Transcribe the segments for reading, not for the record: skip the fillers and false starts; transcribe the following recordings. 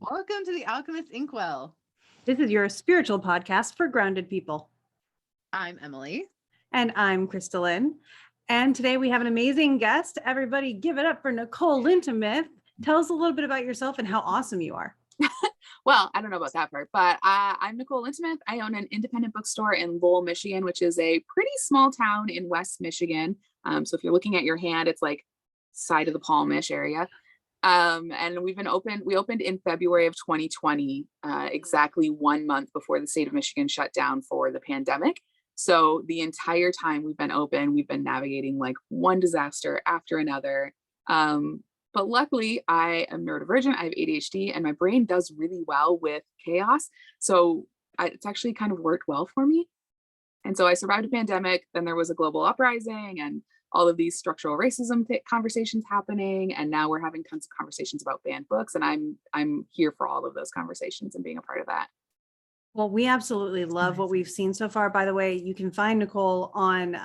Welcome to the Alchemist Inkwell. This is your spiritual podcast for grounded people. I'm Emily. And I'm KristaLyn. And today we have an amazing guest. Everybody give it up for Nicole Lintamith. Tell us a little bit about yourself and how awesome you are. Well, I don't know about that part, but I'm Nicole Lintamith. I own an independent bookstore in Lowell, Michigan, which is a pretty small town in West Michigan. So if you're looking at your hand, it's like side of the Palmish area. And we opened in February of 2020, exactly 1 month before the state of Michigan shut down for the pandemic. So the entire time we've been open, we've been navigating like one disaster after another. But luckily I am neurodivergent, I have ADHD, and my brain does really well with chaos. So it's actually kind of worked well for me. And so I survived a pandemic, then there was a global uprising and all of these structural racism conversations happening. And now we're having tons of conversations about banned books. And I'm here for all of those conversations and being a part of that. Well, we absolutely love what we've seen so far. By the way, you can find Nicole on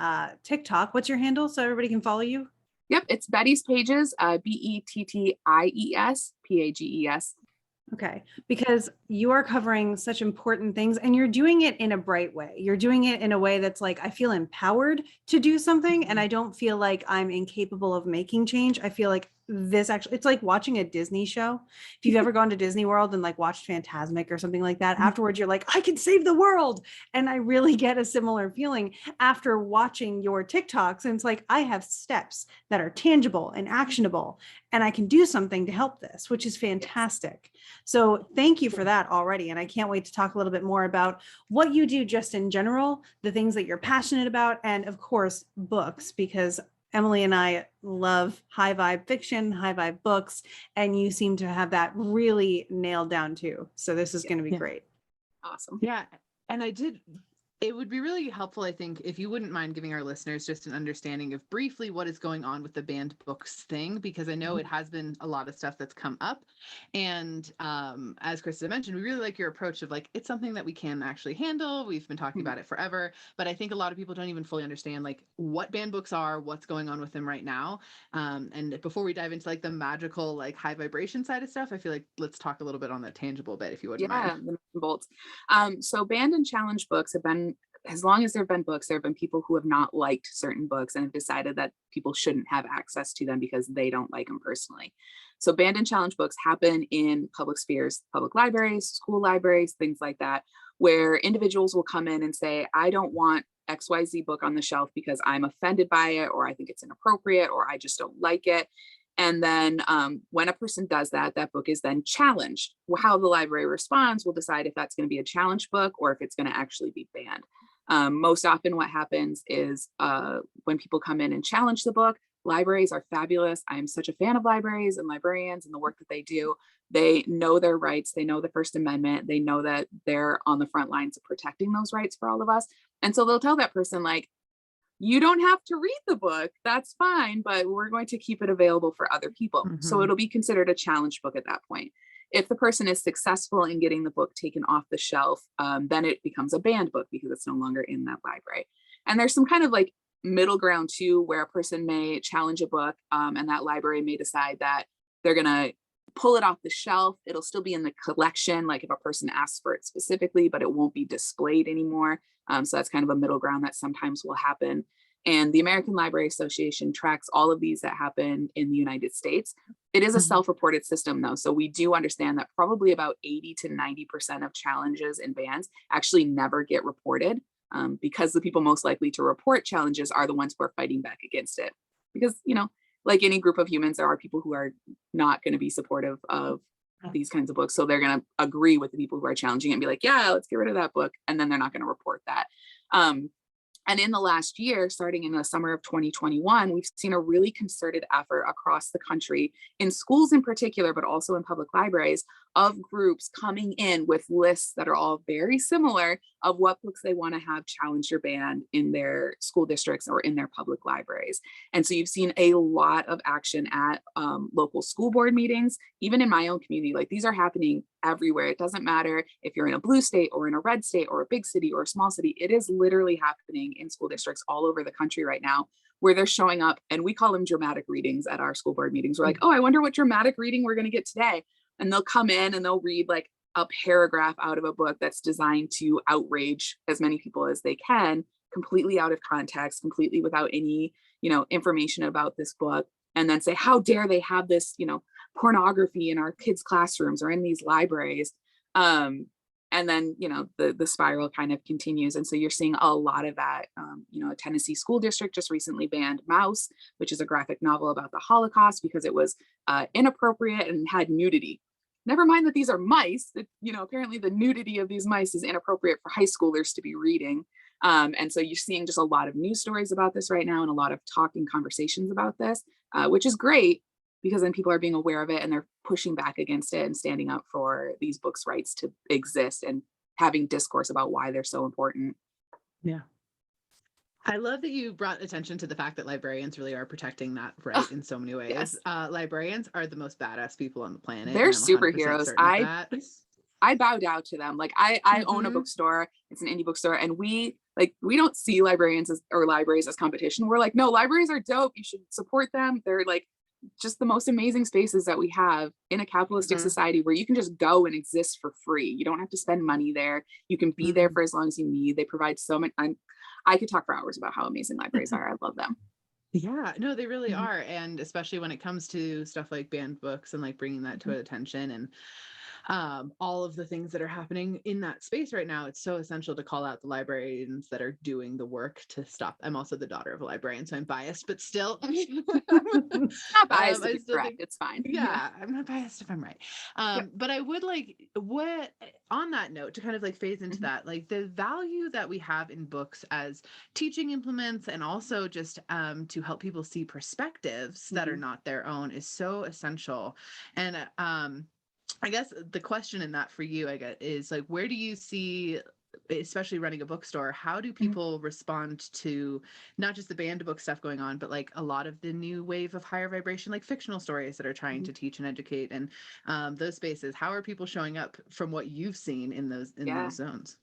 TikTok. What's your handle so everybody can follow you? Yep, it's Betties Pages, BettiesPages. Okay, because you are covering such important things and you're doing it in a bright way. You're doing it in a way that's like, I feel empowered to do something and I don't feel like I'm incapable of making change. I feel like this actually, it's like watching a Disney show. If you've ever gone to Disney World and like watched Fantasmic or something like that, afterwards you're like, I can save the world. And I really get a similar feeling after watching your TikToks. And it's like, I have steps that are tangible and actionable and I can do something to help this, which is fantastic. So thank you for that already. And I can't wait to talk a little bit more about what you do just in general, the things that you're passionate about, and of course, books, because Emily and I love high vibe fiction, high vibe books, and you seem to have that really nailed down too. So this is going to be great. Awesome. Yeah. And it would be really helpful, I think, if you wouldn't mind giving our listeners just an understanding of briefly what is going on with the banned books thing, because I know it has been a lot of stuff that's come up. And as Krista mentioned, we really like your approach of like, it's something that we can actually handle. We've been talking about it forever, but I think a lot of people don't even fully understand like what banned books are, what's going on with them right now. And before we dive into like the magical, like high vibration side of stuff, I feel like let's talk a little bit on the tangible bit, if you wouldn't mind. Yeah, the nuts and bolts. So banned and challenge books have been, as long as there have been books, there have been people who have not liked certain books and have decided that people shouldn't have access to them because they don't like them personally. So banned and challenge books happen in public spheres, public libraries, school libraries, things like that, where individuals will come in and say, I don't want XYZ book on the shelf because I'm offended by it, or I think it's inappropriate, or I just don't like it. And then when a person does that, that book is then challenged. How the library responds will decide if that's going to be a challenge book or if it's going to actually be banned. Most often what happens is when people come in and challenge the book, libraries are fabulous. I'm such a fan of libraries and librarians and the work that they do. They know their rights. They know the First Amendment. They know that they're on the front lines of protecting those rights for all of us. And so they'll tell that person like, you don't have to read the book, that's fine, but we're going to keep it available for other people. So it'll be considered a challenge book at that point. If the person is successful in getting the book taken off the shelf, then it becomes a banned book because it's no longer in that library. And there's some kind of like middle ground too, where a person may challenge a book and that library may decide that they're gonna pull it off the shelf. It'll still be in the collection, like if a person asks for it specifically, but it won't be displayed anymore. So that's kind of a middle ground that sometimes will happen. And the American Library Association tracks all of these that happen in the United States. It is a self-reported system though. So we do understand that probably about 80 to 90% of challenges and bans actually never get reported because the people most likely to report challenges are the ones who are fighting back against it. Because, you know, like any group of humans, there are people who are not going to be supportive of these kinds of books. So they're going to agree with the people who are challenging it and be like, yeah, let's get rid of that book. And then they're not going to report that. And in the last year, starting in the summer of 2021, we've seen a really concerted effort across the country in schools in particular, but also in public libraries of groups coming in with lists that are all very similar of what books they want to have challenged or banned in their school districts or in their public libraries. And so you've seen a lot of action at local school board meetings, even in my own community. Like these are happening everywhere. It doesn't matter if you're in a blue state or in a red state or a big city or a small city. It is literally happening in school districts all over the country right now, where they're showing up, and we call them dramatic readings at our school board meetings. We're like, oh, I wonder what dramatic reading we're going to get today. and they'll come in and they'll read like a paragraph out of a book that's designed to outrage as many people as they can, completely out of context, completely without any, information about this book, and then say, how dare they have this, pornography in our kids' classrooms or in these libraries. And then, the spiral kind of continues. And so you're seeing a lot of that. A Tennessee school district just recently banned Mouse, which is a graphic novel about the Holocaust, because it was inappropriate and had nudity. Never mind that these are mice, that, apparently the nudity of these mice is inappropriate for high schoolers to be reading. And so you're seeing just a lot of news stories about this right now and a lot of talking conversations about this, which is great, because then people are being aware of it and they're pushing back against it and standing up for these books' rights to exist and having discourse about why they're so important. Yeah. I love that you brought attention to the fact that librarians really are protecting that right in so many ways. Yes. Librarians are the most badass people on the planet. They're and I'm 100% superheroes. certain of that. I bow down to them. Like I own a bookstore. It's an indie bookstore, and we don't see librarians or libraries as competition. We're like, no, libraries are dope. You should support them. They're like just the most amazing spaces that we have in a capitalistic society, where you can just go and exist for free. You don't have to spend money there. You can be there for as long as you need. They provide so much. I could talk for hours about how amazing libraries are. I love them. Yeah, no, they really are. And especially when it comes to stuff like banned books and like bringing that to attention and all of the things that are happening in that space right now, it's so essential to call out the librarians that are doing the work to stop. I'm also the daughter of a librarian, so I'm biased, but still. Not biased, if you're correct. It's fine. Yeah, I'm not biased if I'm right. But I would like, what, on that note, to kind of like phase into that, like the value that we have in books as teaching implements, and also just to help people see perspectives that are not their own, is so essential. And I guess the question in that for you, I guess, is like, where do you see, especially running a bookstore, how do people respond to not just the banned book stuff going on, but like a lot of the new wave of higher vibration, like fictional stories that are trying to teach and educate, and those spaces? How are people showing up from what you've seen in those zones?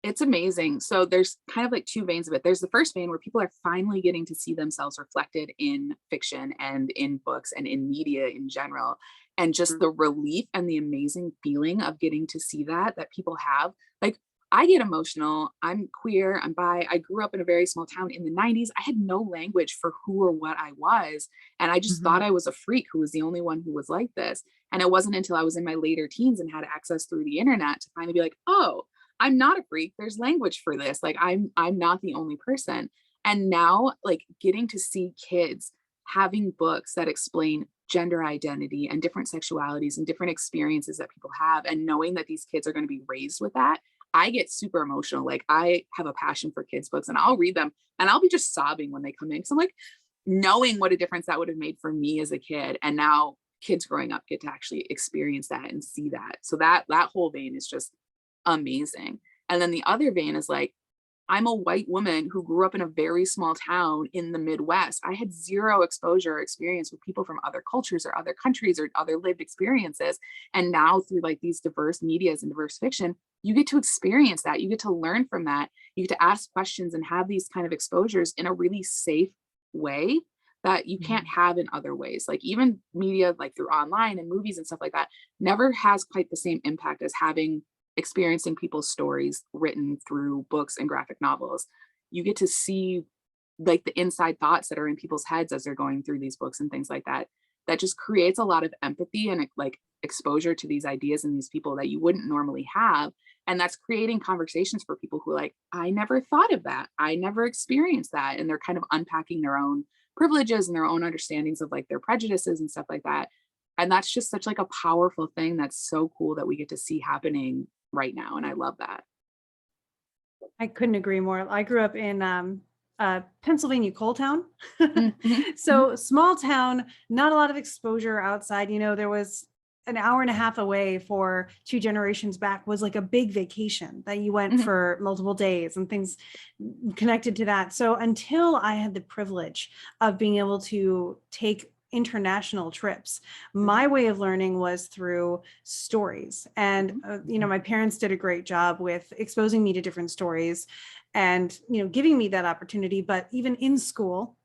It's amazing. So there's kind of like two veins of it. There's the first vein where people are finally getting to see themselves reflected in fiction and in books and in media in general. And just the relief and the amazing feeling of getting to see that people have. Like, I get emotional. I'm queer. I'm bi. I grew up in a very small town in the 90s. I had no language for who or what I was. And I just thought I was a freak who was the only one who was like this. And it wasn't until I was in my later teens and had access through the internet to finally be like, oh, I'm not a freak. There's language for this. Like, I'm not the only person. And now, like, getting to see kids having books that explain gender identity and different sexualities and different experiences that people have, and knowing that these kids are going to be raised with that, I get super emotional. Like, I have a passion for kids' books, and I'll read them and I'll be just sobbing when they come in. So I'm like, knowing what a difference that would have made for me as a kid, and now kids growing up get to actually experience that and see that. So that whole vein is just amazing. And then the other vein is like, I'm a white woman who grew up in a very small town in the Midwest. I had zero exposure or experience with people from other cultures or other countries or other lived experiences. And now through like these diverse medias and diverse fiction, you get to experience that. You get to learn from that. You get to ask questions and have these kind of exposures in a really safe way that you can't have in other ways. Like, even media, like through online and movies and stuff like that, never has quite the same impact as experiencing people's stories written through books and graphic novels. You get to see like the inside thoughts that are in people's heads as they're going through these books and things like that. That just creates a lot of empathy and like exposure to these ideas and these people that you wouldn't normally have. And that's creating conversations for people who are like, I never thought of that. I never experienced that. And they're kind of unpacking their own privileges and their own understandings of like their prejudices and stuff like that. And that's just such like a powerful thing that's so cool that we get to see happening right now. And I love that. I couldn't agree more. I grew up in Pennsylvania coal town. So small town, not a lot of exposure outside. There was an hour and a half away for 2 generations back was like a big vacation that you went for multiple days and things connected to that. So until I had the privilege of being able to take international trips, my way of learning was through stories. And, my parents did a great job with exposing me to different stories and, giving me that opportunity. But even in school,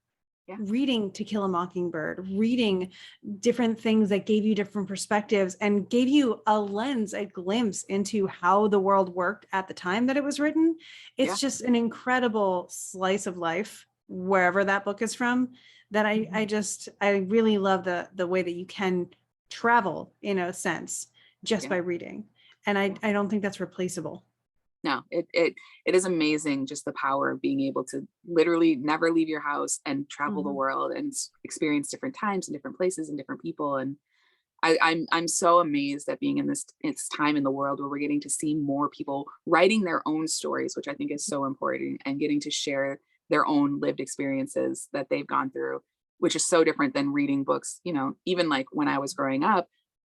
reading To Kill a Mockingbird, reading different things that gave you different perspectives and gave you a lens, a glimpse into how the world worked at the time that it was written. It's just an incredible slice of life, wherever that book is from, that I really love the way that you can travel in a sense just by reading. And I don't think that's replaceable. No, it is amazing, just the power of being able to literally never leave your house and travel the world and experience different times and different places and different people. And I'm so amazed at being in this time in the world where we're getting to see more people writing their own stories, which I think is so important, and getting to share their own lived experiences that they've gone through, which is so different than reading books. You know, even like when I was growing up,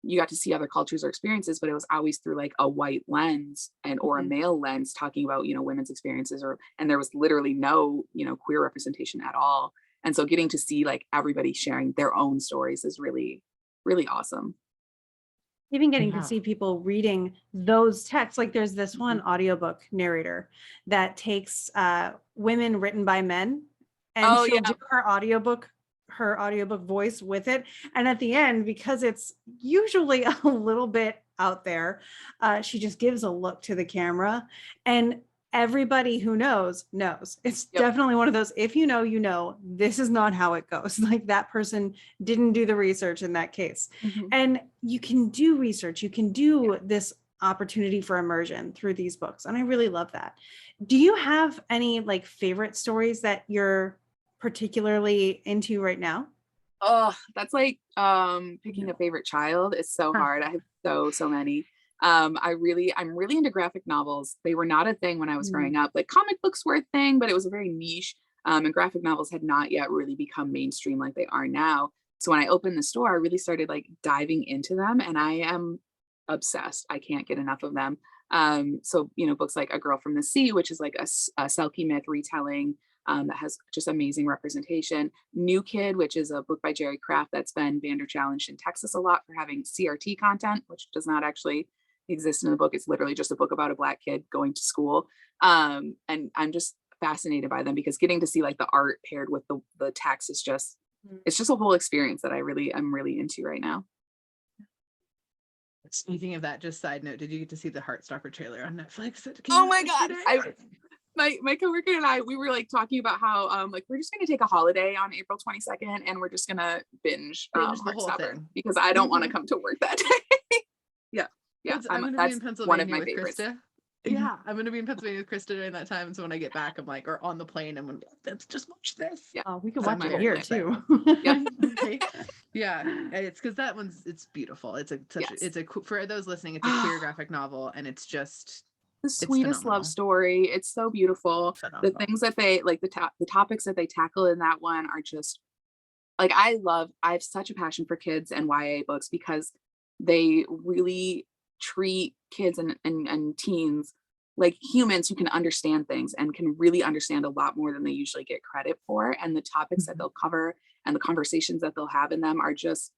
you got to see other cultures or experiences, but it was always through like a white lens or a male lens talking about, women's experiences, and there was literally no, queer representation at all. And so getting to see like everybody sharing their own stories is really, really awesome. Even getting to see people reading those texts, like there's this one audiobook narrator that takes women written by men, and she'll do her audiobook voice with it. And at the end, because it's usually a little bit out there, she just gives a look to the camera, and everybody who knows. It's definitely one of those, if you know, this is not how it goes. Like that person didn't do the research in that case. And you can do research, you can do this opportunity for immersion through these books. And I really love that. Do you have any like favorite stories that you're particularly into right now? Oh, that's like picking a favorite child. It's so hard. I have so many. I'm really into graphic novels. They were not a thing when I was growing up. Like comic books were a thing, but it was a very niche. And graphic novels had not yet really become mainstream like they are now. So when I opened the store, I really started like diving into them, and I am obsessed. I can't get enough of them. So books like A Girl from the Sea, which is like a Selkie myth retelling. That has just amazing representation. New Kid, which is a book by Jerry Craft that's been Vander challenged in Texas a lot for having CRT content, which does not actually exist in the book. It's literally just a book about a Black kid going to school. And I'm just fascinated by them because getting to see like the art paired with the text is just, it's just a whole experience that I'm really into right now. Speaking of that, just side note, did you get to see the Heartstopper trailer on Netflix? Oh my God. My coworker and I, we were like talking about how like we're just gonna take a holiday on April 22nd and we're just gonna binge the whole Heartstopper thing because I don't want to come to work that day. yeah. I'm gonna be in Pennsylvania one of my with favorites. Krista. Yeah, I'm gonna be in Pennsylvania with Krista during that time. So when I get back, I'm like, or on the plane, I'm gonna be like, let's just watch this. Yeah, we can watch it here too. Yeah, it's because that it's beautiful. It's for those listening, it's a queer graphic novel, and it's just the sweetest love story. It's so beautiful. Phenomenal. The things that they like, the topics that they tackle in that one are just like, I have such a passion for kids and YA books because they really treat kids and teens like humans who can understand things and can really understand a lot more than they usually get credit for. And the topics that they'll cover and the conversations that they'll have in them are just,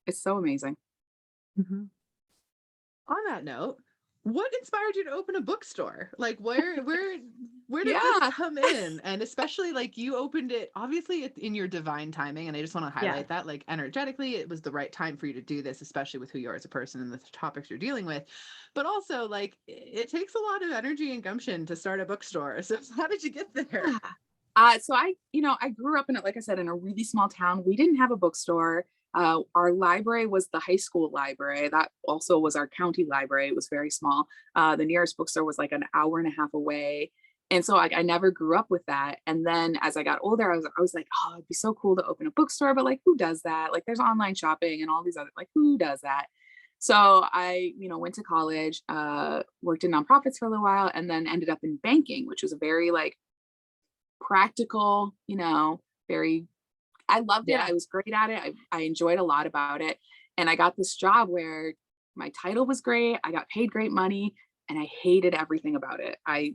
it's so amazing. On that note, what inspired you to open a bookstore? Like where did this come in? And especially like you opened it obviously in your divine timing, and I just want to highlight that like energetically it was the right time for you to do this, especially with who you are as a person and the topics you're dealing with. But also like it takes a lot of energy and gumption to start a bookstore. So how did you get there? So I grew up like I said, in a really small town. We didn't have a bookstore. Our library was the high school library. That also was our county library. It was very small. The nearest bookstore was like an hour and a half away. And so I never grew up with that. And then as I got older, I was like, oh, it'd be so cool to open a bookstore, but like, who does that? Like there's online shopping and all these other, like, who does that? So I, went to college, worked in nonprofits for a little while, and then ended up in banking, which was a very like practical, very, I loved it. I was great at it. I enjoyed a lot about it. And I got this job where my title was great. I got paid great money, and I hated everything about it. I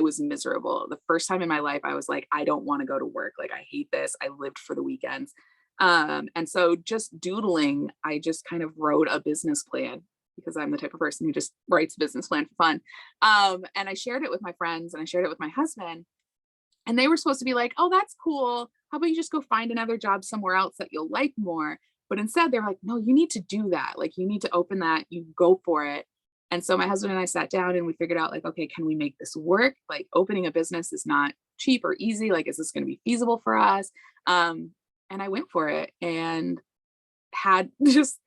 was miserable. The first time in my life, I was like, I don't want to go to work. Like, I hate this. I lived for the weekends. And so just doodling, I just kind of wrote a business plan because I'm the type of person who just writes a business plan for fun. And I shared it with my friends and I shared it with my husband. And they were supposed to be like, oh, that's cool. How about you just go find another job somewhere else that you'll like more? But instead, they're like, no, you need to do that. Like, you need to open that, you go for it. And so my husband and I sat down and we figured out, like, okay, can we make this work? Like, opening a business is not cheap or easy. Like, is this going to be feasible for us? And I went for it and had just,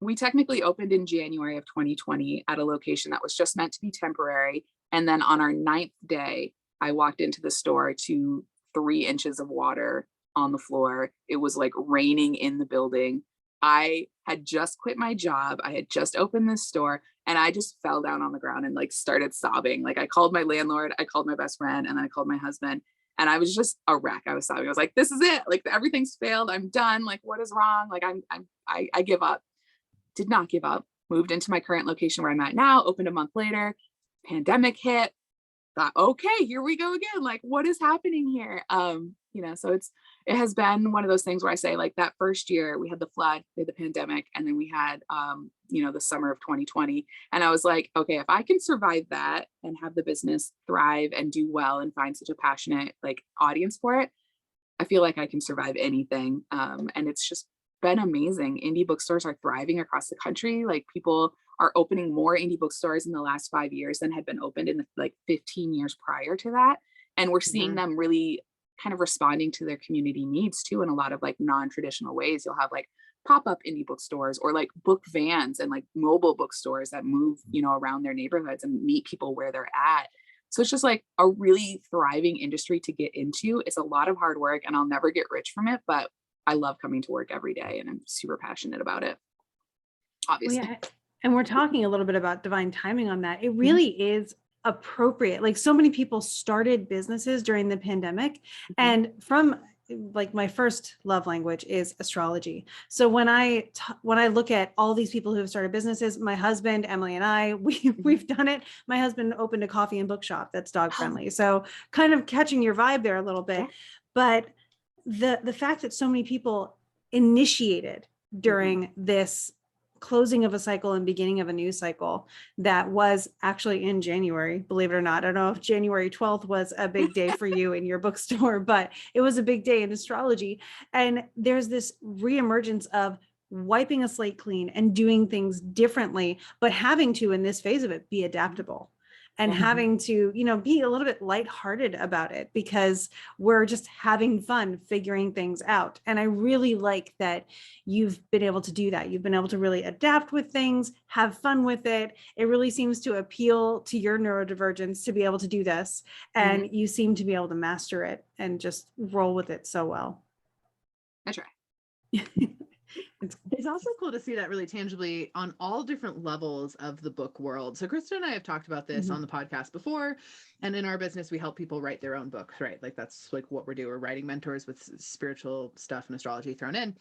we technically opened in January of 2020 at a location that was just meant to be temporary. And then on our 9th day, I walked into the store to 3 inches of water on the floor. It was like raining in the building. I had just quit my job. I had just opened this store and I just fell down on the ground and like started sobbing. Like, I called my landlord, I called my best friend, and then I called my husband, and I was just a wreck. I was sobbing. I was like, this is it. Like, everything's failed. I'm done. Like, what is wrong? Like, I give up. Did not give up. Moved into my current location where I'm at now, opened a month later, pandemic hit. Thought, okay, here we go again. Like, what is happening here? So it has been one of those things where I say, like, that first year we had the flood, we had the pandemic, and then we had the summer of 2020. And I was like, okay, if I can survive that and have the business thrive and do well and find such a passionate like audience for it, I feel like I can survive anything. And it's just been amazing. Indie bookstores are thriving across the country. Like, people are opening more indie bookstores in the last 5 years than had been opened in the like 15 years prior to that. And we're seeing them really kind of responding to their community needs too, in a lot of like non-traditional ways. You'll have like pop-up indie bookstores or like book vans and like mobile bookstores that move, around their neighborhoods and meet people where they're at. So it's just like a really thriving industry to get into. It's a lot of hard work and I'll never get rich from it, but I love coming to work every day and I'm super passionate about it, obviously. Well, yeah. And we're talking a little bit about divine timing on that. It really is appropriate. Like, so many people started businesses during the pandemic, and from like my first love language is astrology. So when I look at all these people who have started businesses, my husband, Emily, and I, we've done it. My husband opened a coffee and book shop that's dog friendly. So kind of catching your vibe there a little bit. But the fact that so many people initiated during this closing of a cycle and beginning of a new cycle that was actually in January, believe it or not. I don't know if January 12th was a big day for you in your bookstore, but it was a big day in astrology. And there's this reemergence of wiping a slate clean and doing things differently, but having to, in this phase of it, be adaptable. And having to, be a little bit lighthearted about it because we're just having fun figuring things out. And I really like that you've been able to do that. You've been able to really adapt with things, have fun with it. It really seems to appeal to your neurodivergence to be able to do this. And you seem to be able to master it and just roll with it so well. I try. It's also cool to see that really tangibly on all different levels of the book world. So Krista and I have talked about this on the podcast before, and in our business, we help people write their own books, right? Like, that's like what we're doing. We're writing mentors with spiritual stuff and astrology thrown in.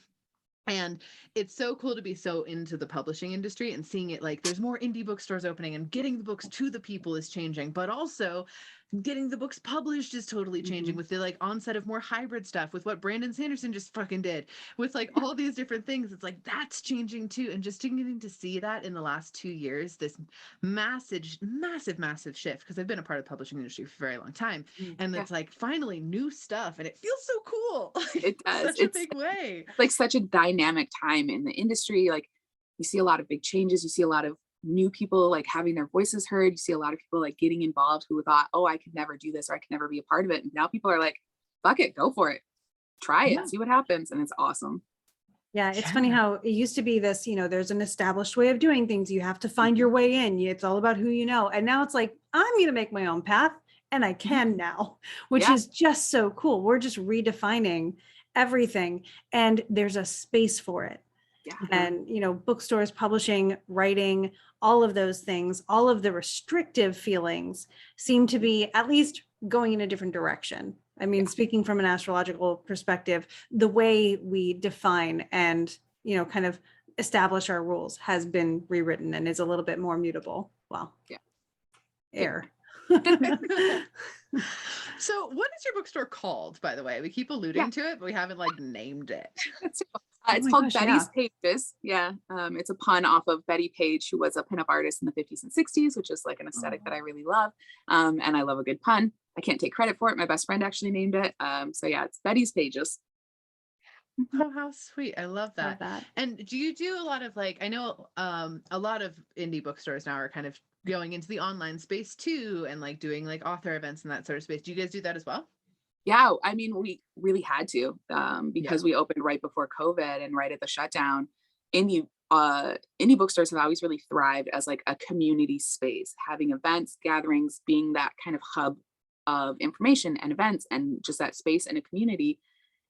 And it's so cool to be so into the publishing industry and seeing it like there's more indie bookstores opening and getting the books to the people is changing, but also getting the books published is totally changing with the like onset of more hybrid stuff, with what Brandon Sanderson just fucking did, with like all these different things. It's like that's changing too. And just getting to see that in the last 2 years, this massive shift, because I've been a part of the publishing industry for a very long time. And it's like finally new stuff and it feels so cool. It does. Such a big way. Like such a dynamic time in the industry. Like, you see a lot of big changes. You see a lot of new people like having their voices heard. You see a lot of people like getting involved who thought, oh, I could never do this or I could never be a part of it. And now people are like, fuck it, go for it. Try it, see what happens. And it's awesome. Yeah, it's funny how it used to be this, there's an established way of doing things. You have to find your way in. It's all about who you know. And now it's like, I'm going to make my own path and I can now, which is just so cool. We're just redefining everything and there's a space for it. And, bookstores, publishing, writing, all of those things, all of the restrictive feelings seem to be at least going in a different direction. I mean, speaking from an astrological perspective, the way we define and, kind of establish our rules has been rewritten and is a little bit more mutable. Well, air. So what is your bookstore called, by the way? We keep alluding to it, but we haven't like named it. Oh It's my called gosh, Betties yeah. Pages. Yeah. It's a pun off of Betty Page, who was a pinup artist in the 50s and 60s, which is like an aesthetic that I really love. And I love a good pun. I can't take credit for it. My best friend actually named it. So yeah, it's Betty's Pages. Oh, how sweet. I love Love that. that. And do you do a lot of like, I know a lot of indie bookstores now are kind of going into the online space too, and like doing like author events and that sort of space. Do you guys do that as well? Yeah, I mean, we really had to, Yeah. because we opened right before COVID and right at the shutdown. Indie bookstores have always really thrived as like a community space, having events, gatherings, being that kind of hub of information and events and just that space and a community.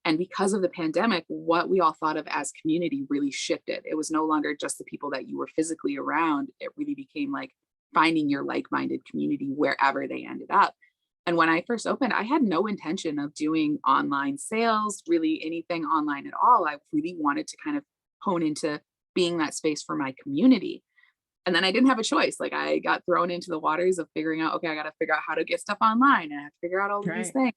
And because of the pandemic, what we all thought of as community really shifted. It was no longer just the people that you were physically around. It really became like finding your like-minded community wherever they ended up. And when I first opened, I had no intention of doing online sales, really anything online at all. I really wanted to kind of hone into being that space for my community. And then I didn't have a choice. Like I got thrown into the waters of figuring out, okay, I got to figure out how to get stuff online and I have to figure out all of these Right.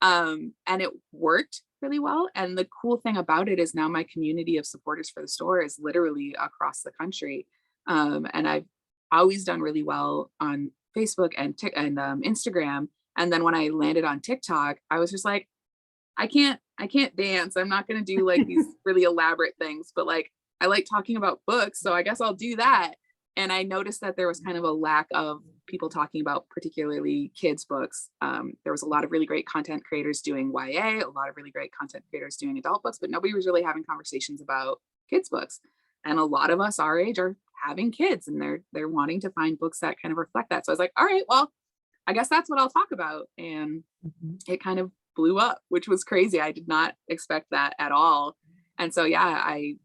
things. And it worked really well. And the cool thing about it is now my community of supporters for the store is literally across the country. And I've always done really well on Facebook and Instagram. And then when I landed on TikTok, I was just like, I can't dance. I'm not going to do like these really elaborate things, but like I like talking about books, so I guess I'll do that. And I noticed that there was kind of a lack of people talking about particularly kids books. There was a lot of really great content creators doing YA, a lot of really great content creators doing adult books, but nobody was really having conversations about kids books. And a lot of us our age are having kids and they're wanting to find books that kind of reflect that. So I was like, all right, well, I guess that's what I'll talk about. And Mhm. it kind of blew up, which was crazy. I did not expect that at all. And so yeah, I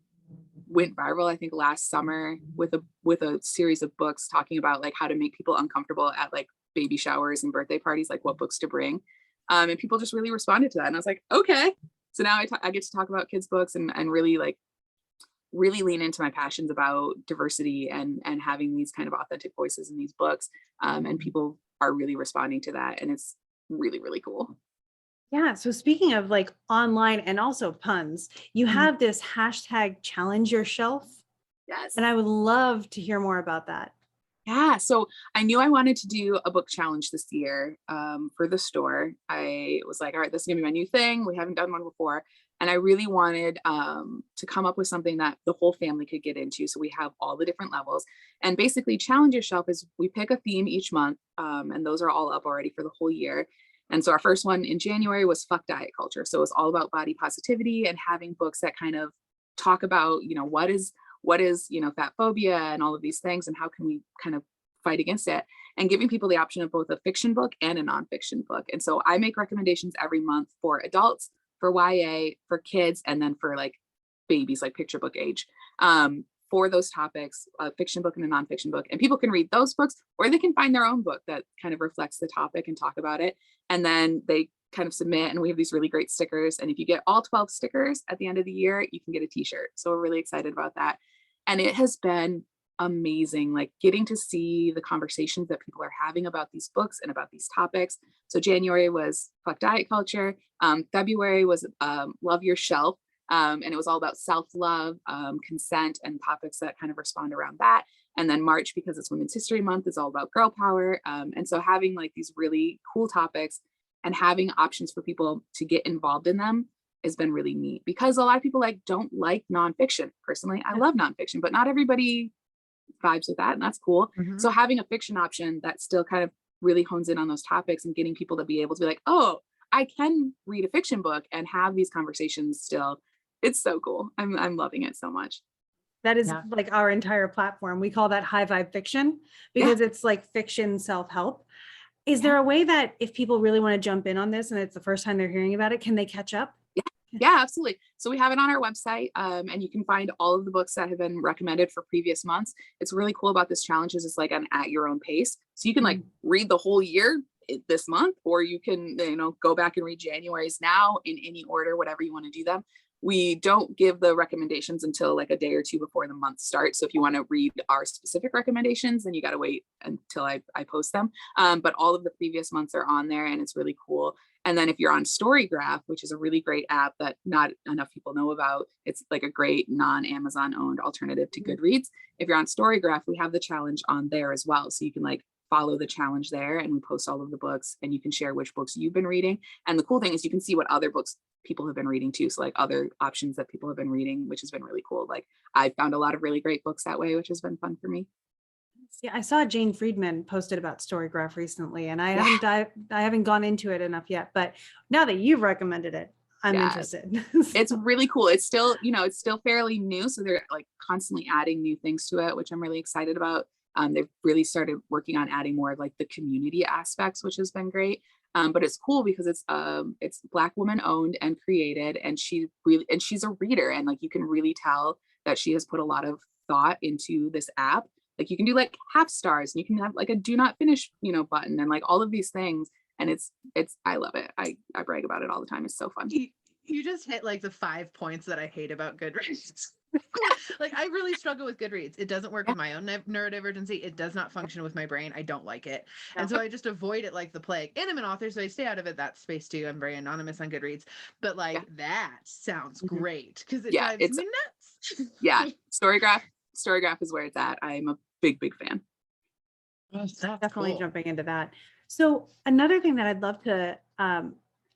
went viral, I think last summer with a series of books talking about like how to make people uncomfortable at like baby showers and birthday parties, like what books to bring. And people just really responded to that. And I was like, okay. So now I get to talk about kids books and really like really lean into my passions about diversity and having these kind of authentic voices in these books. And people are really responding to that. And it's really, really cool. Yeah. So speaking of like online and also puns, you Mhm. have this hashtag challenge your shelf. Yes. And I would love to hear more about that. Yeah, so I knew I wanted to do a book challenge this year for the store. I was like, all right, this is gonna be my new thing. We haven't done one before. And I really wanted to come up with something that the whole family could get into. So we have all the different levels. And basically, Challenge Yourself is we pick a theme each month, and those are all up already for the whole year. And so our first one in January was Fuck Diet Culture. So it's all about body positivity and having books that kind of talk about, what is fat phobia and all of these things and how can we kind of fight against it, and giving people the option of both a fiction book and a nonfiction book. And so I make recommendations every month for adults, for YA, for kids, and then for like babies, like picture book age, for those topics, a fiction book and a nonfiction book. And people can read those books or they can find their own book that kind of reflects the topic and talk about it. And then they kind of submit, and we have these really great stickers. And if you get all 12 stickers at the end of the year, you can get a t-shirt. So we're really excited about that. And it has been amazing, like getting to see the conversations that people are having about these books and about these topics. So January was Fuck Diet Culture. February was Love Your Shelf. And it was all about self-love, consent, and topics that kind of respond around that. And then March, because it's Women's History Month, is all about girl power. And so having like these really cool topics and having options for people to get involved in them has been really neat, because a lot of people don't like nonfiction. Personally, I love nonfiction, but not everybody vibes with that, and that's cool. Mhm. So having a fiction option that still kind of really hones in on those topics and getting people to be able to be like, oh, I can read a fiction book and have these conversations still. It's so cool. I'm loving it so much. That is Yeah. like our entire platform. We call that high vibe fiction Yeah. because it's like fiction self-help. Is there Yeah. a way that if people really want to jump in on this and it's the first time they're hearing about it, can they catch up? Yeah, absolutely. So we have it on our website, and you can find all of the books that have been recommended for previous months. It's really cool about this challenge is it's like an at your own pace. So you can like read the whole year this month, or you can, go back and read January's now in any order, whatever you want to do them. We don't give the recommendations until like a day or two before the month starts. So if you want to read our specific recommendations, then you got to wait until I post them. But all of the previous months are on there, and it's really cool. And then if you're on Storygraph, which is a really great app that not enough people know about, it's like a great non-Amazon owned alternative to Goodreads. If you're on Storygraph, we have the challenge on there as well. So you can like follow the challenge there, and we post all of the books, and you can share which books you've been reading. And the cool thing is you can see what other books people have been reading too. So like other options that people have been reading, which has been really cool. Like I found a lot of really great books that way, which has been fun for me. Yeah, I saw Jane Friedman posted about Storygraph recently, and I Yeah. haven't gone into it enough yet. But now that you've recommended it, I'm Yeah. interested. It's really cool. It's still, it's still fairly new. So they're like constantly adding new things to it, which I'm really excited about. They've really started working on adding more of like the community aspects, which has been great. But it's cool because it's Black woman owned and created, and she's a reader, and like you can really tell that she has put a lot of thought into this app. Like you can do like half stars, and you can have like a do not finish, button, and like all of these things. And it's I love it. I brag about it all the time. It's so fun. You just hit like the 5 points that I hate about Goodreads. Like I really struggle with Goodreads. It doesn't work with my own neurodivergency. It does not function with my brain. I don't like it. And so I just avoid it like the plague. And I'm an author, so I stay out of it that space too. I'm very anonymous on Goodreads. But like that sounds great because it drives me nuts. Yeah. Storygraph is where it's at. I'm a big fan. Definitely cool. jumping into that. So another thing that I'd love to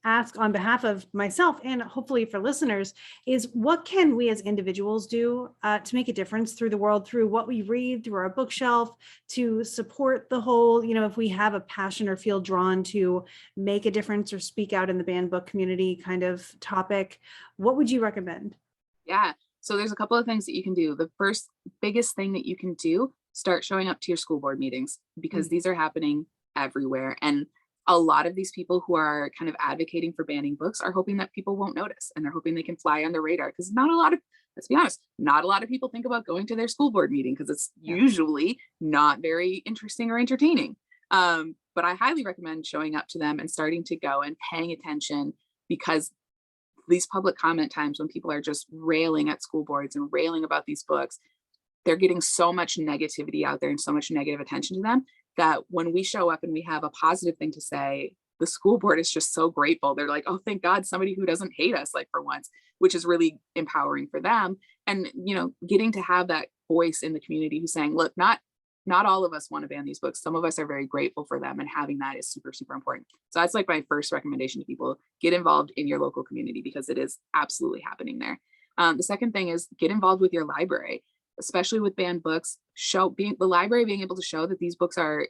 ask on behalf of myself and hopefully for listeners is what can we as individuals do to make a difference through the world, through what we read, through our bookshelf, to support the whole, if we have a passion or feel drawn to make a difference or speak out in the banned book community kind of topic, what would you recommend? Yeah. So there's a couple of things that you can do. The first biggest thing that you can do, start showing up to your school board meetings, because these are happening everywhere. And a lot of these people who are kind of advocating for banning books are hoping that people won't notice, and they're hoping they can fly on the radar, because let's be honest, not a lot of people think about going to their school board meeting because it's usually not very interesting or entertaining. But I highly recommend showing up to them and starting to go and paying attention, because these public comment times when people are just railing at school boards and railing about these books, they're getting so much negativity out there and so much negative attention to them, that when we show up and we have a positive thing to say, the school board is just so grateful. They're like, oh, thank God, somebody who doesn't hate us, like for once, which is really empowering for them. And, getting to have that voice in the community who's saying, look, not all of us want to ban these books. Some of us are very grateful for them, and having that is super, super important. So that's like my first recommendation to people: get involved in your local community, because it is absolutely happening there. The second thing is get involved with your library, especially with banned books. The library being able to show that these books are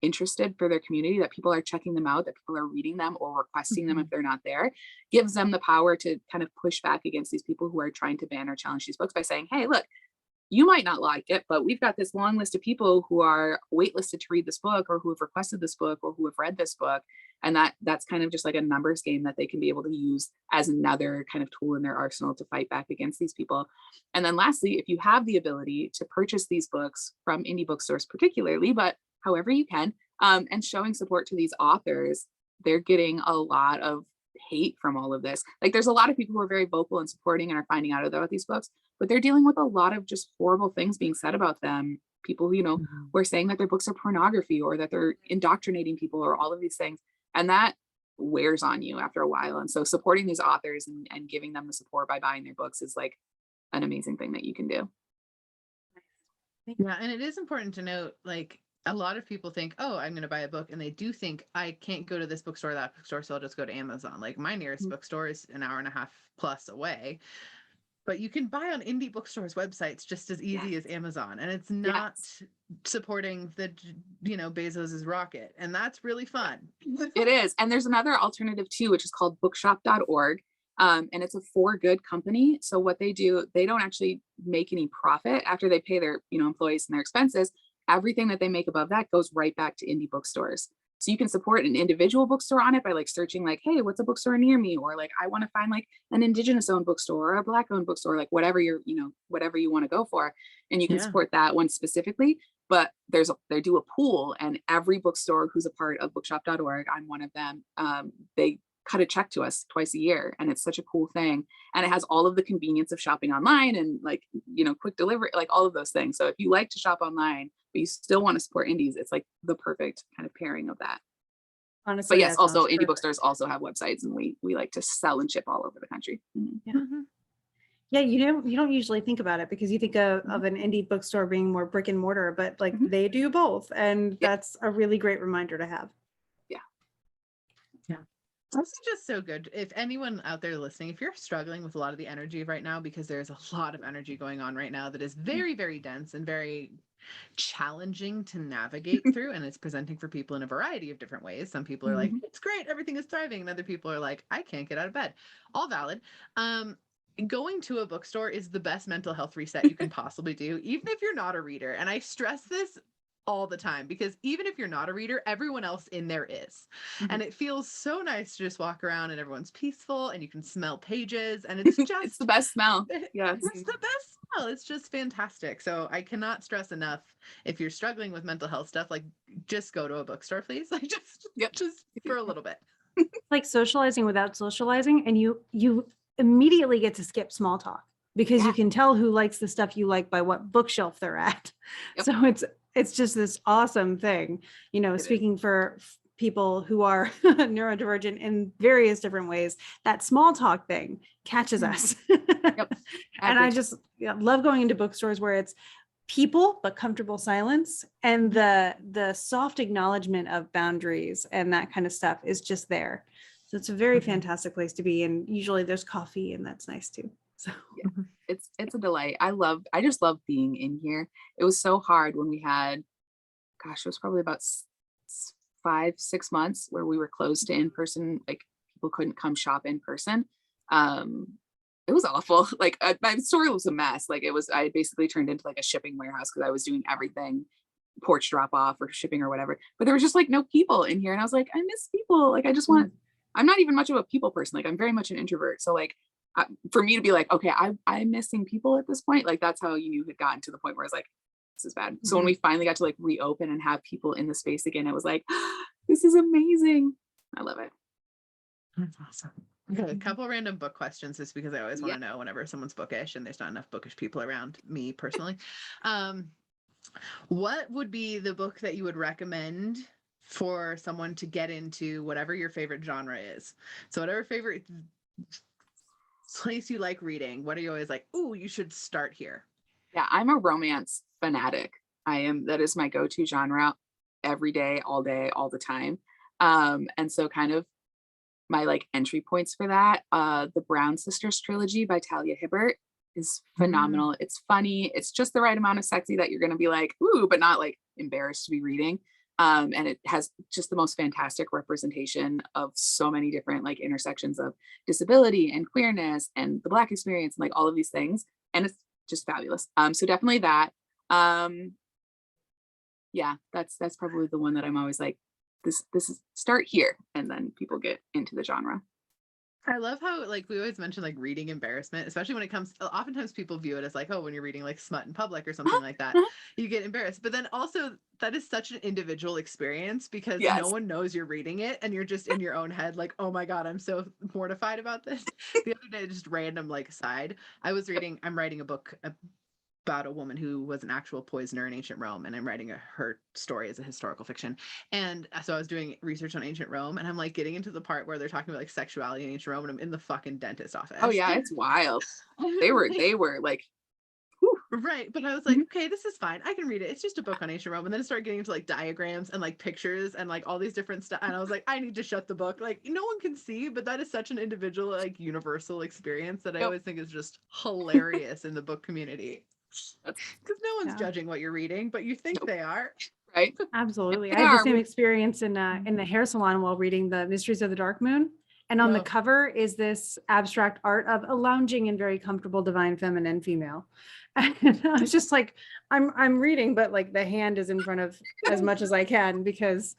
interested for their community, that people are checking them out, that people are reading them or requesting them if they're not there, gives them the power to kind of push back against these people who are trying to ban or challenge these books by saying, hey, look, you might not like it, but we've got this long list of people who are waitlisted to read this book, or who have requested this book, or who have read this book. And that's kind of just like a numbers game that they can be able to use as another kind of tool in their arsenal to fight back against these people. And then lastly, if you have the ability to purchase these books from indie bookstores particularly, but however you can, and showing support to these authors, they're getting a lot of hate from all of this. Like there's a lot of people who are very vocal and supporting and are finding out about these books, but they're dealing with a lot of just horrible things being said about them. People who, who are saying that their books are pornography, or that they're indoctrinating people, or all of these things. And that wears on you after a while. And so supporting these authors and giving them the support by buying their books is like an amazing thing that you can do. Yeah. And it is important to note, like, a lot of people think, oh, I'm going to buy a book. And they do think, I can't go to this bookstore, that bookstore, so I'll just go to Amazon. Like my nearest bookstore is an hour and a half plus away. But you can buy on indie bookstores' websites just as easy as Amazon. And it's not supporting the, Bezos's rocket. And that's really fun. It is. And there's another alternative too, which is called bookshop.org. And it's a for good company. So what they do, they don't actually make any profit after they pay their, employees and their expenses. Everything that they make above that goes right back to indie bookstores. So you can support an individual bookstore on it by like searching like, hey, what's a bookstore near me? Or like, I want to find like an Indigenous owned bookstore or a Black owned bookstore, like whatever whatever you want to go for. And you can support that one specifically. But they do a pool, and every bookstore who's a part of bookshop.org, I'm one of them, they cut a check to us twice a year. And it's such a cool thing. And it has all of the convenience of shopping online and like, quick delivery, like all of those things. So if you like to shop online, but you still want to support indies, it's like the perfect kind of pairing of that. Honestly, But yes, that also sounds indie perfect. bookstores also have websites, and we like to sell and ship all over the country. Yeah. Yeah, you don't usually think about it because you think of Mhm. an indie bookstore being more brick and mortar, but like Mhm. they do both. And Yeah. that's a really great reminder to have. This is just so good. If anyone out there listening, if you're struggling with a lot of the energy right now, because there's a lot of energy going on right now that is very, very dense and very challenging to navigate through, and it's presenting for people in a variety of different ways. Some people are like, Mhm. it's great, everything is thriving, and other people are like, I can't get out of bed. All valid. Going to a bookstore is the best mental health reset you can possibly do, even if you're not a reader. And I stress this all the time because even if you're not a reader, everyone else in there is. And Mhm. it feels so nice to just walk around and everyone's peaceful and you can smell pages and it's just It's the best smell. Yes. it's the best smell. It's just fantastic. So I cannot stress enough, if you're struggling with mental health stuff, like just go to a bookstore, please. Like Yep. just for a little bit. Like socializing without socializing, and you immediately get to skip small talk because you Yeah. can tell who likes the stuff you like by what bookshelf they're at. Yep. So it's just this awesome thing, is. speaking for people who are neurodivergent in various different ways, that small talk thing catches us. Yep. And I Every just love going into bookstores where it's people but comfortable silence, and the soft acknowledgement of boundaries and that kind of stuff is just there. So it's a very fantastic place to be, and usually there's coffee and that's nice too. So it's a delight. I just love being in here. It was so hard when we had, gosh, it was probably about 5-6 months where we were closed to in person. Like people couldn't come shop in person. Um, it was awful. Like my store was a mess. Like I basically turned into like a shipping warehouse because I was doing everything, porch drop off or shipping or whatever. But there was just like no people in here, and I was like, I miss people. Like I just want. I'm not even much of a people person. Like I'm very much an introvert. So like for me to be like, okay, I'm missing people at this point. Like that's how you had gotten to the point where I was like, this is bad. So when we finally got to like reopen and have people in the space again, it was like, this is amazing. I love it. That's awesome. Okay, a couple random book questions just because I always want to know whenever someone's bookish and there's not enough bookish people around me personally. What would be the book that you would recommend for someone to get into whatever your favorite genre is? So whatever favorite place you like reading, what are you always like, ooh, you should start here? Yeah, I'm a romance fanatic. That is my go-to genre every day, all the time. And so kind of my like entry points for that, the Brown Sisters trilogy by Talia Hibbert is phenomenal. It's funny. It's just the right amount of sexy that you're going to be like, ooh, but not like embarrassed to be reading. And it has just the most fantastic representation of so many different like intersections of disability and queerness and the Black experience and like all of these things. And it's just fabulous. So definitely that. Yeah, that's probably the one that I'm always like, this is start here, and then people get into the genre. I love how like we always mention like reading embarrassment, especially when it comes, oftentimes people view it as like, oh, when you're reading like smut in public or something like that, you get embarrassed. But then also that is such an individual experience because no Yes. one knows you're reading it and you're just in your own head like, oh my God, I'm so mortified about this. The other day, just random like aside, I'm writing a book about a woman who was an actual poisoner in ancient Rome, and I'm writing her story as a historical fiction. And so I was doing research on ancient Rome, and I'm like getting into the part where they're talking about like sexuality in ancient Rome, and I'm in the fucking dentist office. Oh yeah, it's wild. They were like, whew. Right, but I was like, okay, this is fine. I can read it. It's just a book on ancient Rome. And then it started getting into like diagrams and like pictures and like all these different stuff. And I was like, I need to shut the book. Like no one can see, but that is such an individual, like universal experience that I always think is just hilarious in the book community. Because no one's judging what you're reading, but you think they are. Right? Absolutely. I had the same experience in the hair salon while reading The Mysteries of the Dark Moon. And on the cover is this abstract art of a lounging and very comfortable divine feminine female. And I was just like, I'm reading, but like the hand is in front of as much as I can because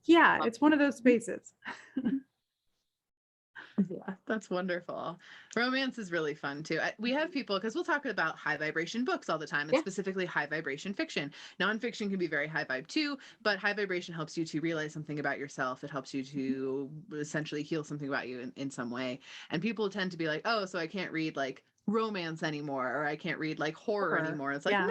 it's one of those spaces. Yeah, that's wonderful. Romance is really fun too. We have people, because we'll talk about high vibration books all the time, and specifically high vibration fiction. Nonfiction can be very high vibe too, but high vibration helps you to realize something about yourself. It helps you to essentially heal something about you in some way. And people tend to be like, oh, so I can't read like romance anymore, or I can't read like horror anymore. It's like, no.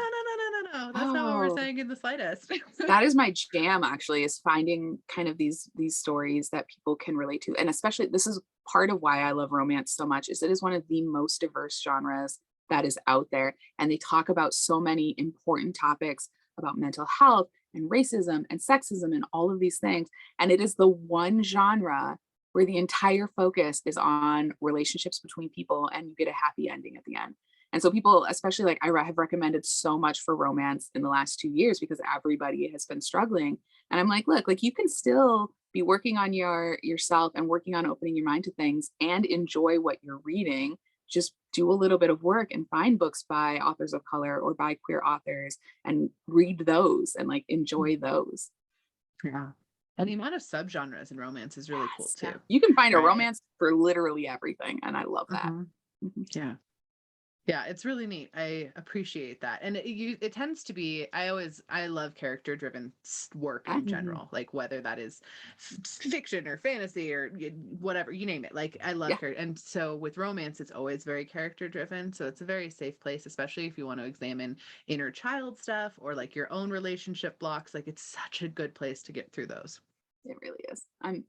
No, that's not what we're saying in the slightest. That is my jam, actually, is finding kind of these stories that people can relate to. And especially, this is part of why I love romance so much, is it is one of the most diverse genres that is out there. And they talk about so many important topics about mental health and racism and sexism and all of these things. And it is the one genre where the entire focus is on relationships between people and you get a happy ending at the end. And so people, especially like have recommended so much for romance in the last 2 years because everybody has been struggling. And I'm like, look, like you can still be working on yourself and working on opening your mind to things and enjoy what you're reading. Just do a little bit of work and find books by authors of color or by queer authors and read those and like enjoy those. Yeah. And the amount of subgenres in romance is really cool too. Yeah. You can find a Right. romance for literally everything. And I love that. Mm-hmm. Yeah. Yeah, it's really neat. I appreciate that. And it tends to be, I love character driven work in general, like whether that is fiction or fantasy or whatever, you name it. Like I love character. And so with romance, it's always very character driven. So it's a very safe place, especially if you want to examine inner child stuff or like your own relationship blocks. Like it's such a good place to get through those. It really is. I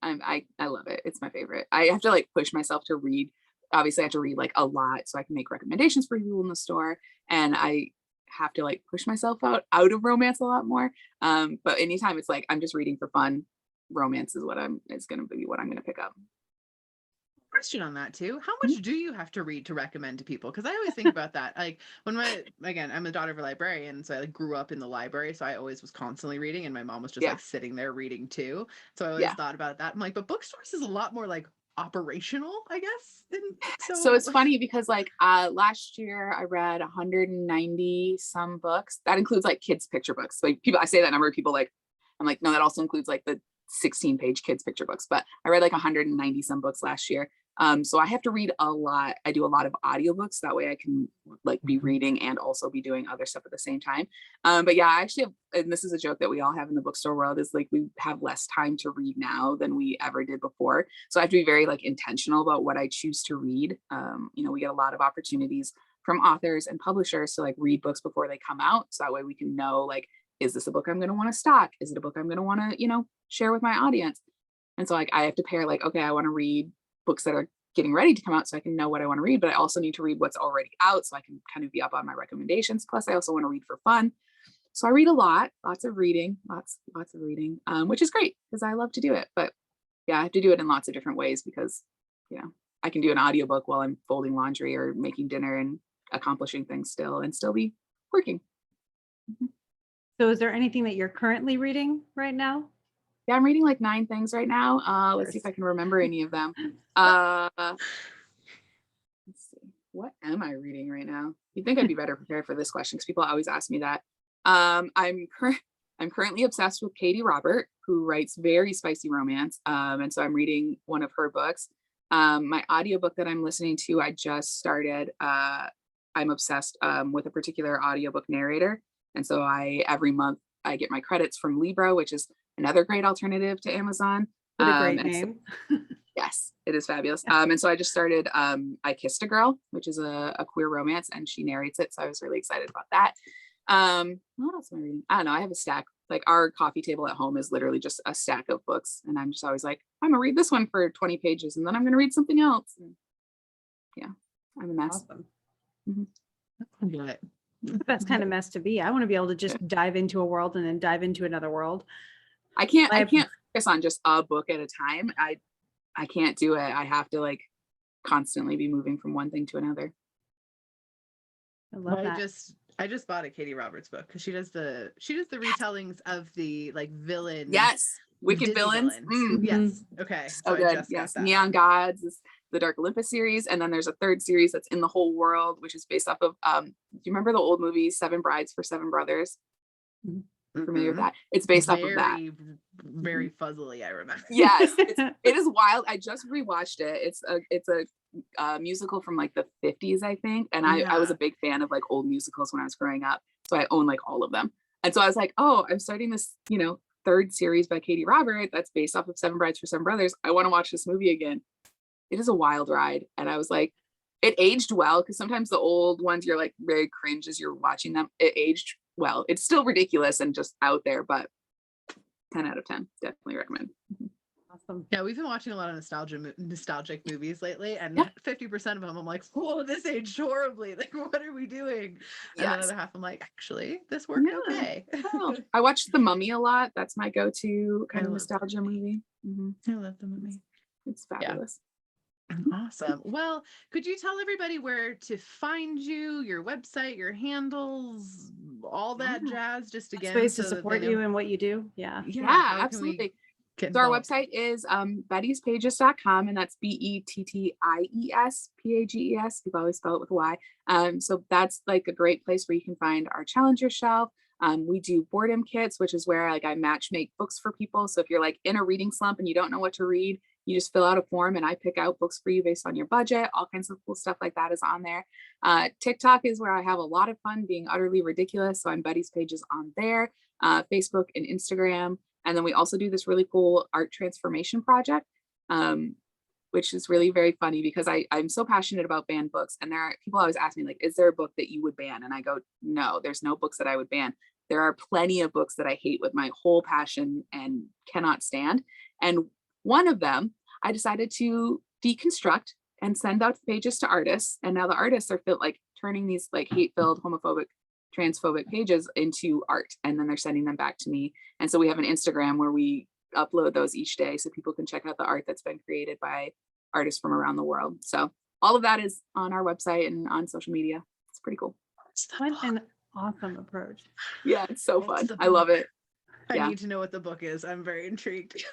love it. It's my favorite. I have to like push myself to read. Obviously I have to read like a lot so I can make recommendations for people in the store. And I have to like push myself out of romance a lot more. But anytime it's like, I'm just reading for fun, romance is going to be what I'm going to pick up. Question on that too. How much do you have to read to recommend to people? Because I always think about that. Like when I'm the daughter of a librarian, so I like grew up in the library, so I always was constantly reading, and my mom was just like sitting there reading too. So I always thought about that. I'm like, but bookstores is a lot more like operational, I guess. So it's funny because like last year I read 190 some books. That includes like kids picture books. Like I say that number, people like, I'm like, no, that also includes like the 16-page kids picture books, but I read like 190 some books last year. So I have to read a lot. I do a lot of audiobooks. That way I can like be reading and also be doing other stuff at the same time. But yeah, I actually have, and this is a joke that we all have in the bookstore world, is like we have less time to read now than we ever did before. So I have to be very like intentional about what I choose to read. We get a lot of opportunities from authors and publishers to like read books before they come out. So that way we can know like, is this a book I'm going to want to stock? Is it a book I'm going to want to, share with my audience? And so like I have to pair like, okay, I want to read books that are getting ready to come out so I can know what I want to read, but I also need to read what's already out so I can kind of be up on my recommendations. Plus I also want to read for fun. So I read a lot, lots of reading, which is great because I love to do it. But yeah, I have to do it in lots of different ways because, I can do an audiobook while I'm folding laundry or making dinner and accomplishing things still be working. So is there anything that you're currently reading right now? Yeah, I'm reading like 9 things right now. Let's see if I can remember any of them. Let's see. What am I reading right now? You'd think I'd be better prepared for this question because people always ask me that. I'm currently obsessed with Katie Robert, who writes very spicy romance. And so I'm reading one of her books. My audiobook that I'm listening to, I just started. I'm obsessed with a particular audiobook narrator. And so every month I get my credits from Libro, which is another great alternative to Amazon. What a great name. Yes, it is fabulous. And so I just started I Kissed a Girl, which is a queer romance, and she narrates it. So I was really excited about that. What else am I reading? I don't know. I have a stack. Like our coffee table at home is literally just a stack of books. And I'm just always like, I'm gonna read this one for 20 pages and then I'm gonna read something else. And yeah, I'm a mess. Awesome. Yeah. That's kind of mess to be. I want to be able to just dive into a world and then dive into another world. I can't focus on just a book at a time. I can't do it. I have to like constantly be moving from one thing to another. I love that. I just bought a Katie Roberts book because she does the retellings of the like villain. Yes. Wicked villains. Yes. Okay. So good. Yes. Neon Gods is the Dark Olympus series. And then there's a third series that's In the Whole World, which is based off of, do you remember the old movie, 7 Brides for 7 Brothers? Familiar with that? It's based off of that. Very fuzzily, I remember. Yes. It is wild. I just rewatched it. It's a musical from like the 50s, I think. And I was a big fan of like old musicals when I was growing up. So I own like all of them. And so I was like, oh, I'm starting this, third series by Katie Robert that's based off of 7 Brides for 7 Brothers. I want to watch this movie again. It is a wild ride. And I was like, it aged well because sometimes the old ones you're like very cringe as you're watching them. It aged well. It's still ridiculous and just out there, but 10 out of 10, definitely recommend. Awesome. Yeah, we've been watching a lot of nostalgic movies lately, and Yeah. 50% of them I'm like, whoa, this aged horribly. Like, what are we doing? And then Yes. other half I'm like, actually, this worked Yeah. okay. Oh, I watched The Mummy a lot. That's my go-to kind I of love The nostalgia movie. I love the movie. It's fabulous. Awesome. Well, could you tell everybody where to find you, your website, your handles, all that jazz, just again, Space to so that they support know? you in what you do. Yeah. Yeah, Yeah, how can we absolutely. get So our involved? website is bettiespages.com, and that's BETTIESPAGES. People always spell it with a Y. So that's like a great place where you can find our challenger shelf. We do boredom kits, which is where like I match make books for people. So if you're like in a reading slump and you don't know what to read, you just fill out a form and I pick out books for you based on your budget. All kinds of cool stuff like that is on there. TikTok is where I have a lot of fun being utterly ridiculous. So I'm Betties Pages on there, Facebook and Instagram. And then we also do this really cool art transformation project, which is really very funny because I'm so passionate about banned books. And there are people always ask me, like, is there a book that you would ban? And I go, no, there's no books that I would ban. There are plenty of books that I hate with my whole passion and cannot stand. And one of them, I decided to deconstruct and send out pages to artists. And now the artists are turning these like hate-filled, homophobic, transphobic pages into art. And then they're sending them back to me. And so we have an Instagram where we upload those each day so people can check out the art that's been created by artists from around the world. So all of that is on our website and on social media. It's pretty cool. What an awesome approach. Yeah, it's so fun. I love it. I Yeah. need to know what the book is. I'm very intrigued.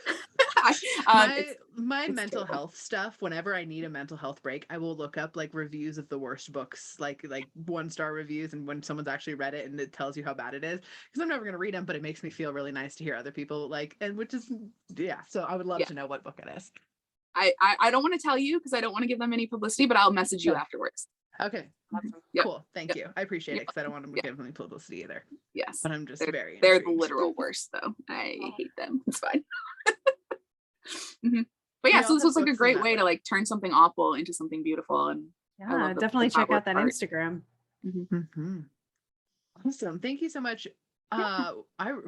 My it's mental terrible. health stuff, whenever I need a mental health break, I will look up like reviews of the worst books, like 1-star reviews, and when someone's actually read it and it tells you how bad it is, because I'm never going to read them, but it makes me feel really nice to hear other people and which is, yeah, so I would love to know what book it is. I don't want to tell you because I don't want to give them any publicity, but I'll message you afterwards. Okay. Awesome. Yep. Cool. Thank you. I appreciate it Yep. because I don't want to give them any publicity either. Yes. But I'm just They're very the intrigued. literal worst though. I hate them. It's fine. But We yeah, all so this have was like a books in great that way way. to like turn something awful into something beautiful. And I Yeah, love the definitely check power out that of art. Instagram. Mhm. Awesome. Thank you so much. I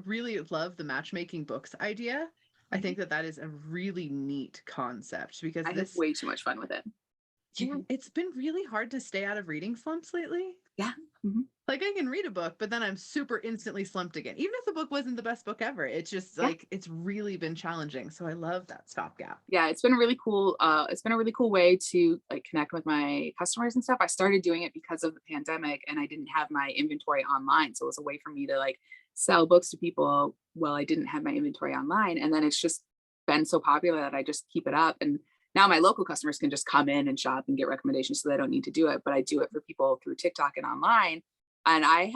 really love the matchmaking books idea. I think that is a really neat concept because I have way too much fun with it. it's been really hard to stay out of reading slumps lately. Yeah. Like I can read a book, but then I'm super instantly slumped again. Even if the book wasn't the best book ever, it's just like it's really been challenging. So I love that stopgap. Yeah, it's been really cool. It's been a really cool way to like connect with my customers and stuff. I started doing it because of the pandemic and I didn't have my inventory online. So it was a way for me to like sell books to people while I didn't have my inventory online. And then it's just been so popular that I just keep it up. And now my local customers can just come in and shop and get recommendations, so they don't need to do it. But I do it for people through TikTok and online. And I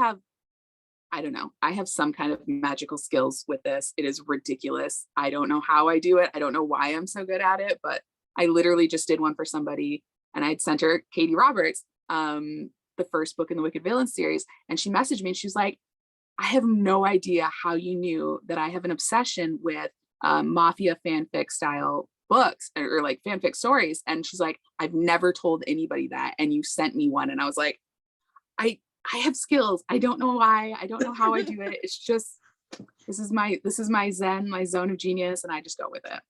don't know, I have some kind of magical skills with this. It is ridiculous. I don't know how I do it. I don't know why I'm so good at it, but I literally just did one for somebody and I'd sent her Katie Roberts, the first book in the Wicked Villains series. And she messaged me and she's like, I have no idea how you knew that I have an obsession with mafia fanfic style books or like fanfic stories. And she's like, I've never told anybody that. And you sent me one. And I was like, I have skills. I don't know why. I don't know how I do it. It's just, this is my zen, my zone of genius. And I just go with it.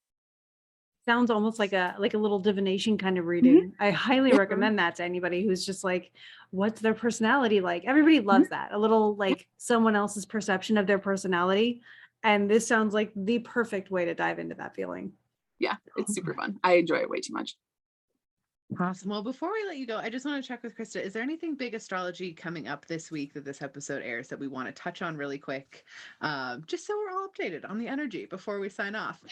Sounds almost like a little divination kind of reading. I highly recommend that to anybody who's just like, what's their personality like? Everybody loves that. A little like someone else's perception of their personality. And this sounds like the perfect way to dive into that feeling. Yeah, it's super fun. I enjoy it way too much. Awesome. Well, before we let you go, I just want to check with Krista. Is there anything big astrology coming up this week that this episode airs that we want to touch on really quick? Just so we're all updated on the energy before we sign off.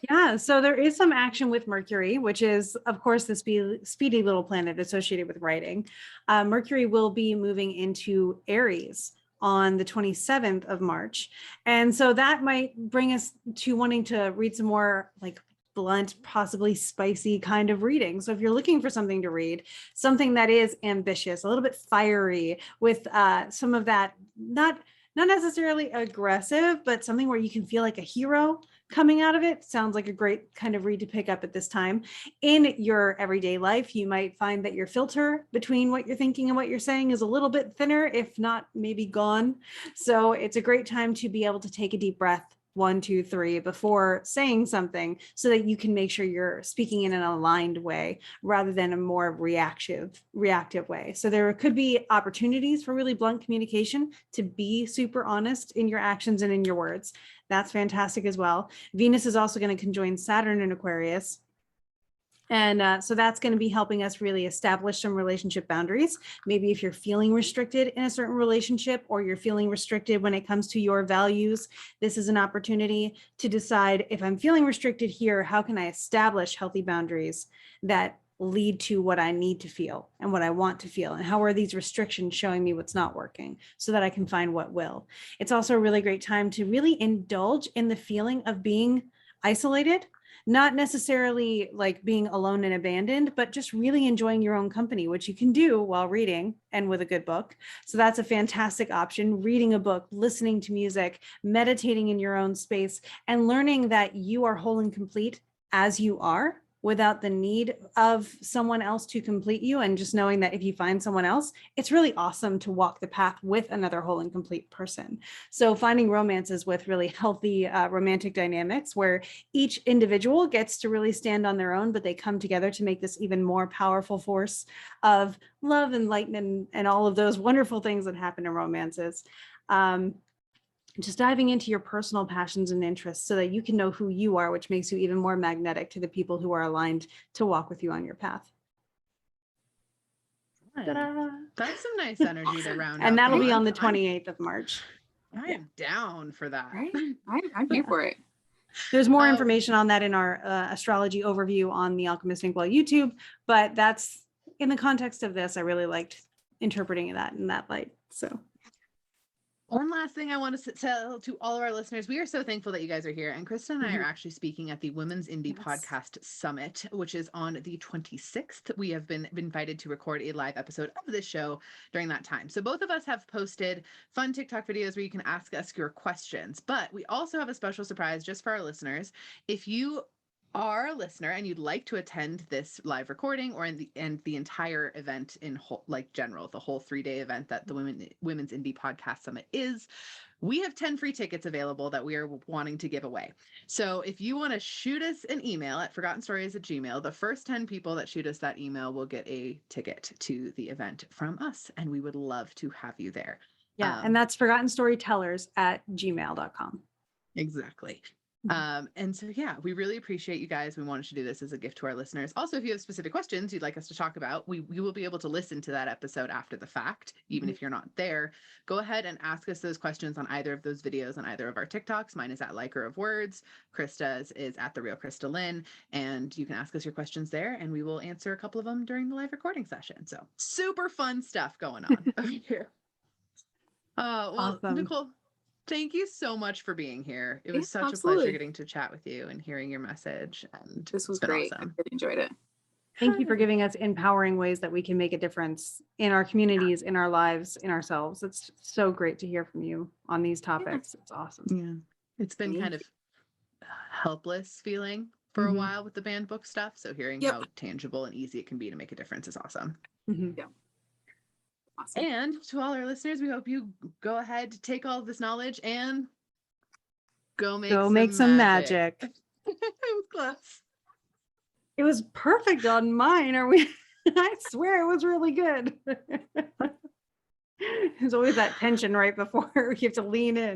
Yeah, so there is some action with Mercury, which is, of course, the speedy little planet associated with writing. Mercury will be moving into Aries on the 27th of March. And so that might bring us to wanting to read some more like blunt, possibly spicy kind of reading. So if you're looking for something to read, something that is ambitious, a little bit fiery with some of that, not necessarily aggressive, but something where you can feel like a hero, coming out of it. Sounds like a great kind of read to pick up at this time. In your everyday life, you might find that your filter between what you're thinking and what you're saying is a little bit thinner, if not maybe gone. So it's a great time to be able to take a deep breath, 1, 2, 3, before saying something, so that you can make sure you're speaking in an aligned way rather than a more reactive way. So there could be opportunities for really blunt communication to be super honest in your actions and in your words. That's fantastic as well. Venus is also going to conjoin Saturn in Aquarius. And so that's going to be helping us really establish some relationship boundaries. Maybe if you're feeling restricted in a certain relationship, or you're feeling restricted when it comes to your values, this is an opportunity to decide, if I'm feeling restricted here, how can I establish healthy boundaries that lead to what I need to feel and what I want to feel? And how are these restrictions showing me what's not working, so that I can find what will? It's also a really great time to really indulge in the feeling of being isolated. Not necessarily like being alone and abandoned, but just really enjoying your own company, which you can do while reading and with a good book. So that's a fantastic option. Reading a book, listening to music, meditating in your own space, and learning that you are whole and complete as you are, without the need of someone else to complete you. And just knowing that if you find someone else, it's really awesome to walk the path with another whole and complete person. So finding romances with really healthy romantic dynamics, where each individual gets to really stand on their own, but they come together to make this even more powerful force of love and light and all of those wonderful things that happen in romances. Just diving into your personal passions and interests, so that you can know who you are, which makes you even more magnetic to the people who are aligned to walk with you on your path. Ta-da. That's some nice energy to round out. And that'll the be on month. the 28th of March. I am down for that. Right? I'm here for it. There's more information on that in our astrology overview on the Alchemist Inkwell YouTube, but that's in the context of this. I really liked interpreting that in that light. So one last thing I want to tell to all of our listeners, we are so thankful that you guys are here. And Krista and I are actually speaking at the Women's Indie Podcast Summit, which is on the 26th. We have been invited to record a live episode of this show during that time. So both of us have posted fun TikTok videos where you can ask us your questions. But we also have a special surprise just for our listeners. If you are a listener and you'd like to attend this live recording, or the entire event in whole, like general, the whole 3-day event that the Women's Indie Podcast Summit is, we have 10 free tickets available that we are wanting to give away. So if you want to shoot us an email at forgottenstories@gmail.com, the first 10 people that shoot us that email will get a ticket to the event from us, and we would love to have you there. yeah, and that's forgottenstorytellers@gmail.com. Exactly. And so, yeah, we really appreciate you guys. We wanted to do this as a gift to our listeners. Also, if you have specific questions you'd like us to talk about, we will be able to listen to that episode after the fact, even if you're not there. Go ahead and ask us those questions on either of those videos, on either of our TikToks. Mine is at Liker of Words. Krista's is at The Real KristaLyn. And you can ask us your questions there, and we will answer a couple of them during the live recording session. So super fun stuff going on over here. Well, Awesome. Nicole, thank you so much for being here. It was such a absolutely. pleasure getting to chat with you and hearing your message. And This was it's been great. awesome. I really enjoyed it. Thank you for giving us empowering ways that we can make a difference in our communities, in our lives, in ourselves. It's so great to hear from you on these topics. It's awesome. Yeah. It's been kind of helpless feeling for a while with the banned book stuff. So hearing how tangible and easy it can be to make a difference is awesome. Awesome. And to all our listeners, we hope you go ahead, take all of this knowledge, and go make some magic. It was close. It was perfect on mine. I swear it was really good. There's always that tension right before you have to lean in.